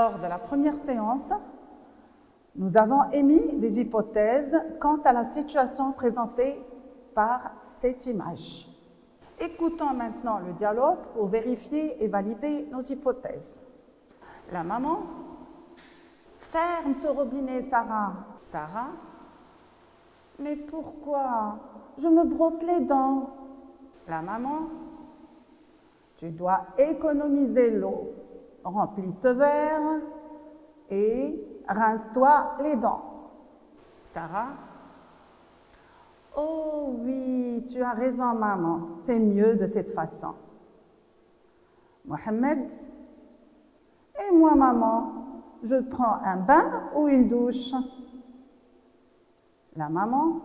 Lors de la première séance, nous avons émis des hypothèses quant à la situation présentée par cette image. Écoutons maintenant le dialogue pour vérifier et valider nos hypothèses. La maman: ferme ce robinet, Sarah. Sarah: mais pourquoi? Je me brosse les dents. La maman: tu dois économiser l'eau. Remplis ce verre et rince-toi les dents. Sarah: oh oui, tu as raison, maman, c'est mieux de cette façon. Mohamed: et moi, maman, je prends un bain ou une douche? La maman: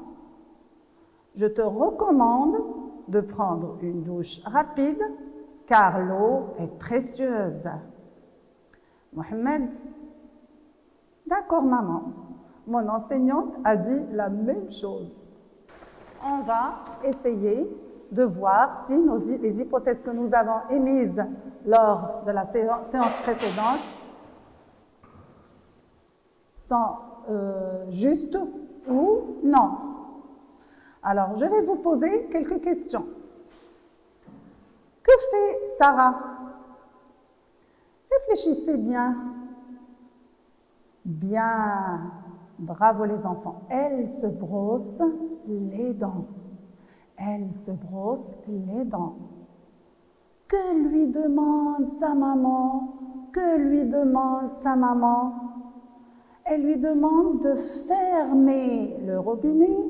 je te recommande de prendre une douche rapide car l'eau est précieuse. Mohamed: d'accord, maman, mon enseignante a dit la même chose. On va essayer de voir si les hypothèses que nous avons émises lors de la séance précédente sont justes ou non. Alors, je vais vous poser quelques questions. Que fait Sarah? Réfléchissez bien. Bien. Bravo les enfants. Elle se brosse les dents. Elle se brosse les dents. Que lui demande sa maman? Que lui demande sa maman? Elle lui demande de fermer le robinet,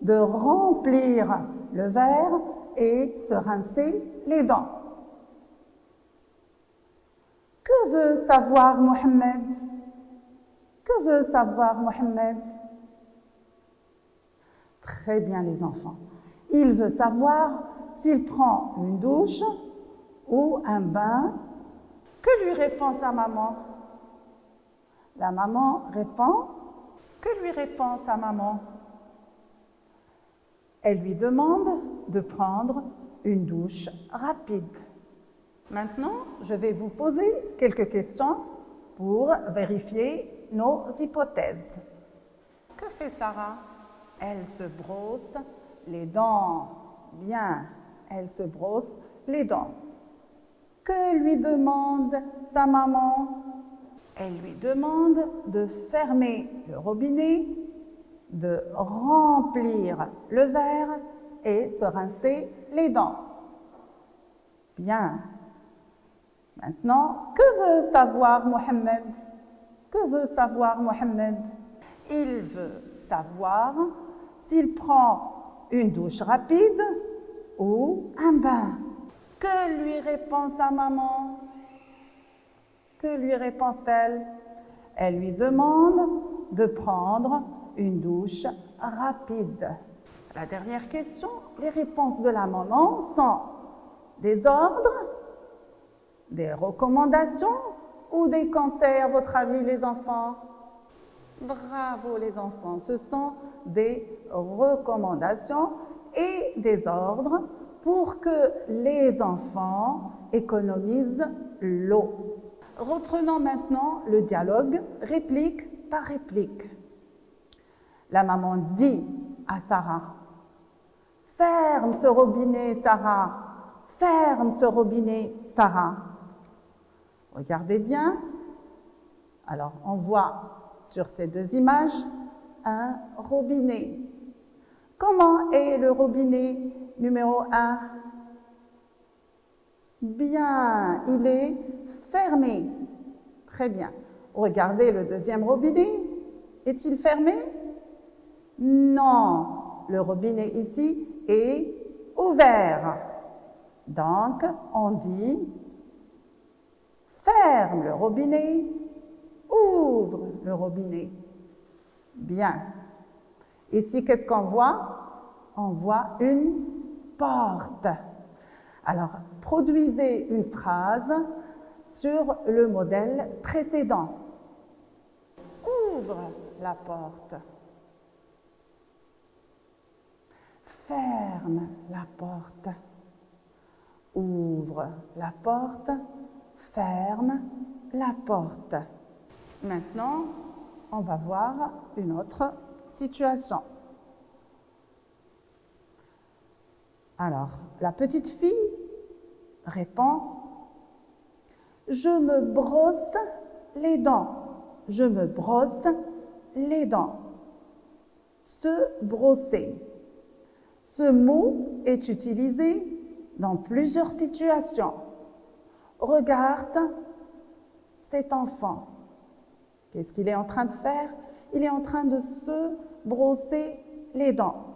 de remplir le verre et se rincer les dents. Que veut savoir Mohamed? Que veut savoir Mohamed? Très bien les enfants. Il veut savoir s'il prend une douche ou un bain. Que lui répond sa maman? La maman répond. Que lui répond sa maman? Elle lui demande de prendre une douche rapide. Maintenant, je vais vous poser quelques questions pour vérifier nos hypothèses. Que fait Sarah? Elle se brosse les dents. Bien, elle se brosse les dents. Que lui demande sa maman? Elle lui demande de fermer le robinet, de remplir le verre et se rincer les dents. Bien. Maintenant, que veut savoir Mohamed? Que veut savoir Mohamed? Il veut savoir s'il prend une douche rapide ou un bain. Que lui répond sa maman? Que lui répond-elle? Elle lui demande de prendre une douche rapide. La dernière question, les réponses de la maman sont des ordres, des recommandations ou des conseils à votre avis les enfants? Bravo les enfants, ce sont des recommandations et des ordres pour que les enfants économisent l'eau. Reprenons maintenant le dialogue réplique par réplique. La maman dit à Sarah: ferme ce robinet, Sarah. Ferme ce robinet, Sarah. Regardez bien. Alors, on voit sur ces deux images un robinet. Comment est le robinet numéro 1? Bien, il est fermé. Très bien. Regardez le deuxième robinet. Est-il fermé? Non. Le robinet ici est ouvert. Donc, on dit ferme le robinet, ouvre le robinet. Bien. Ici, qu'est-ce qu'on voit? On voit une porte. Alors, produisez une phrase sur le modèle précédent. Ouvre la porte. Ferme la porte. Ouvre la porte. Ferme la porte. Maintenant, on va voir une autre situation. Alors, la petite fille répond « Je me brosse les dents. Je me brosse les dents. » Se brosser. Ce mot est utilisé dans plusieurs situations. Regarde cet enfant. Qu'est-ce qu'il est en train de faire? Il est en train de se brosser les dents.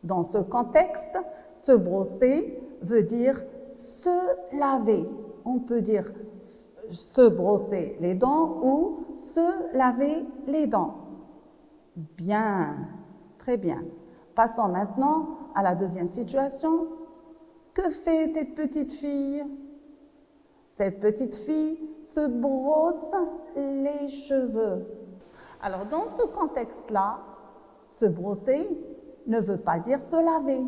Dans ce contexte, se brosser veut dire se laver. On peut dire se brosser les dents ou se laver les dents. Bien, très bien. Passons maintenant à la deuxième situation. Que fait cette petite fille? Cette petite fille se brosse les cheveux. Alors, dans ce contexte-là, se brosser ne veut pas dire se laver.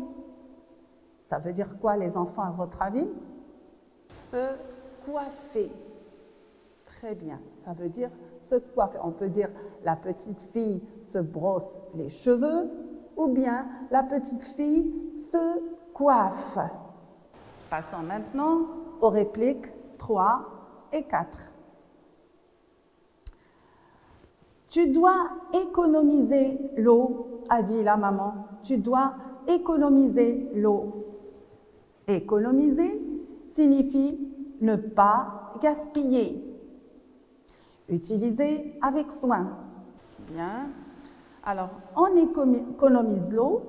Ça veut dire quoi, les enfants, à votre avis? Se coiffer. Très bien, ça veut dire se coiffer. On peut dire la petite fille se brosse les cheveux ou bien la petite fille se coiffe. Passons maintenant aux répliques 3 et 4. Tu dois économiser l'eau, a dit la maman. Tu dois économiser l'eau. Économiser signifie ne pas gaspiller. Utiliser avec soin. Bien. Alors, on économise l'eau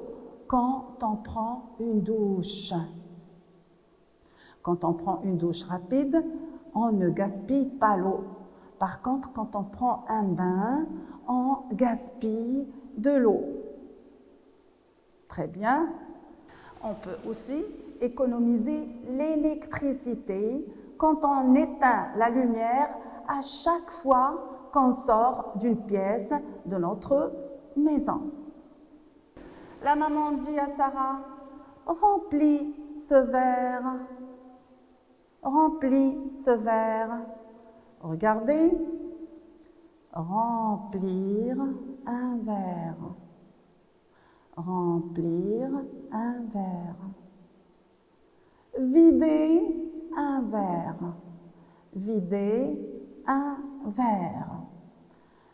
quand on prend une douche. Quand on prend une douche rapide, on ne gaspille pas l'eau. Par contre, quand on prend un bain, on gaspille de l'eau. Très bien. On peut aussi économiser l'électricité quand on éteint la lumière à chaque fois qu'on sort d'une pièce de notre maison. La maman dit à Sarah, remplis ce verre. Remplis ce verre. Regardez, remplir un verre. Remplir un verre. Vider un verre. Vider un verre.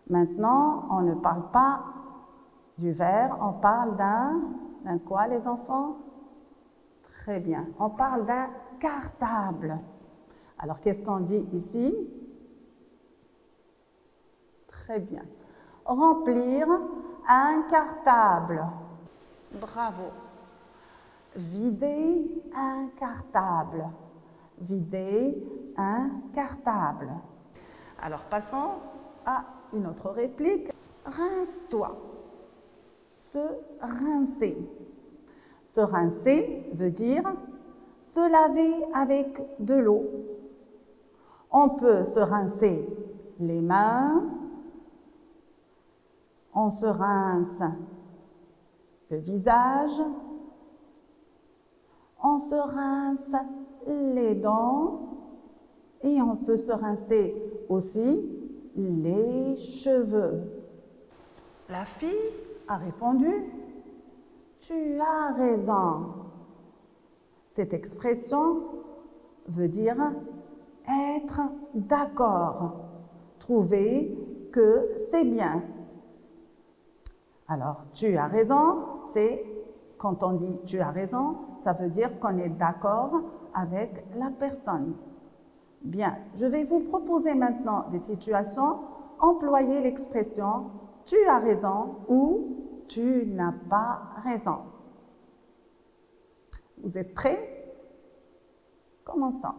Maintenant, on ne parle pas du verre, on parle d'un quoi, les enfants? Très bien, on parle d'un cartable. Alors, qu'est-ce qu'on dit ici? Très bien. Remplir un cartable. Bravo. Vider un cartable. Vider un cartable. Alors, passons à une autre réplique. Rince-toi. Se rincer. Se rincer veut dire se laver avec de l'eau. On peut se rincer les mains, on se rince le visage, on se rince les dents et on peut se rincer aussi les cheveux. La fille a répondu « Tu as raison ». Cette expression veut dire être d'accord, trouver que c'est bien. Alors, tu as raison, c'est quand on dit tu as raison, ça veut dire qu'on est d'accord avec la personne. Bien, je vais vous proposer maintenant des situations. Employez l'expression tu as raison ou tu n'as pas raison. Vous êtes prêts? Commençons.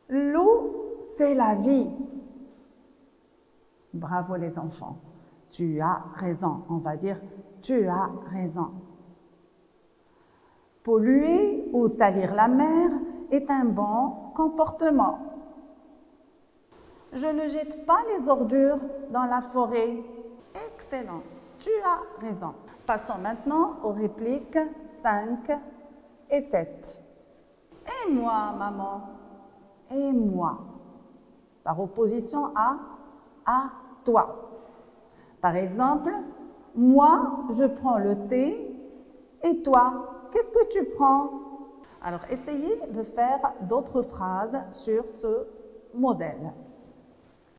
L'eau, c'est la vie. Bravo les enfants. Tu as raison. On va dire tu as raison. Polluer ou salir la mer est un bon comportement. Je ne jette pas les ordures dans la forêt. Excellent. Tu as raison. Passons maintenant aux répliques 5 et 7. Et moi, maman? Et moi? par opposition à toi. Par exemple, moi, je prends le thé et toi, qu'est-ce que tu prends? Alors, essayez de faire d'autres phrases sur ce modèle.